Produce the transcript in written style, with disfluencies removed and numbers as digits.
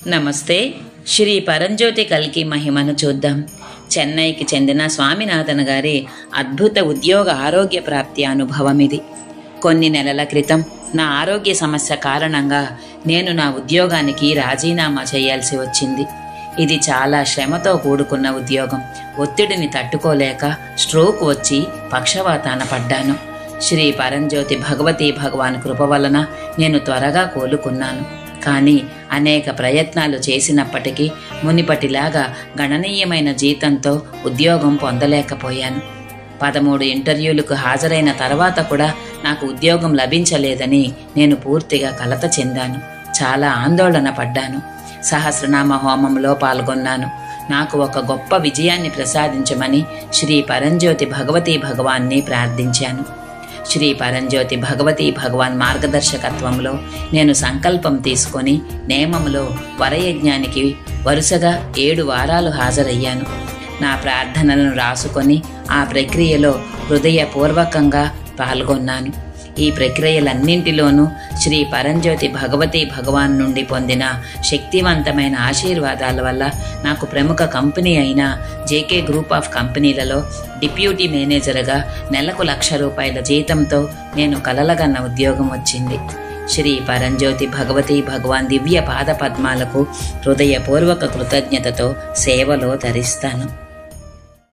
నమస్తే. శ్రీ పరంజ్యోతి కల్కి మహిమను చూద్దాం. చెన్నైకి చెందిన స్వామినాథన్ గారి అద్భుత ఉద్యోగ ఆరోగ్య ప్రాప్తి అనుభవం ఇది. కొన్ని నెలల క్రితం నా ఆరోగ్య సమస్య కారణంగా నేను నా ఉద్యోగానికి రాజీనామా చేయాల్సి వచ్చింది. ఇది చాలా శ్రమతో కూడుకున్న ఉద్యోగం. ఒత్తిడిని తట్టుకోలేక స్ట్రోక్ వచ్చి పక్షవాతాన పడ్డాను. శ్రీ పరంజ్యోతి భగవతీ భగవాన్ కృప వలన నేను త్వరగా కోలుకున్నాను. కానీ అనేక ప్రయత్నాలు చేసినప్పటికీ మునిపటిలాగా గణనీయమైన జీతంతో ఉద్యోగం పొందలేకపోయాను. 13 ఇంటర్వ్యూలకు హాజరైన తర్వాత కూడా నాకు ఉద్యోగం లభించలేదని నేను పూర్తిగా కలత చెందాను. చాలా ఆందోళన పడ్డాను. సహస్రనామ హోమంలో పాల్గొన్నాను. నాకు ఒక గొప్ప విజయాన్ని ప్రసాదించమని శ్రీ పరంజ్యోతి భగవతీ భగవాన్ని ప్రార్థించాను. శ్రీ పరంజ్యోతి భగవతీ భగవాన్ మార్గదర్శకత్వంలో నేను సంకల్పం తీసుకొని నేమంలో వరయజ్ఞానికి వరుసగా 7 వారాలు హాజరయ్యాను. నా ప్రార్థనలను రాసుకొని ఆ ప్రక్రియలో హృదయపూర్వకంగా పాల్గొన్నాను. ఈ ప్రక్రియలన్నింటిలోనూ శ్రీ పరంజ్యోతి భగవతీ భగవాన్ నుండి పొందిన శక్తివంతమైన ఆశీర్వాదాల వల్ల నాకు ప్రముఖ కంపెనీ అయిన జేకే గ్రూప్ ఆఫ్ కంపెనీలలో డిప్యూటీ మేనేజర్గా నెలకు ₹1,00,000 జీతంతో నేను కలలగన్న ఉద్యోగం వచ్చింది. శ్రీ పరంజ్యోతి భగవతీ భగవాన్ దివ్య పాద పద్మాలకు హృదయపూర్వక కృతజ్ఞతతో సేవలో ధరిస్తాను.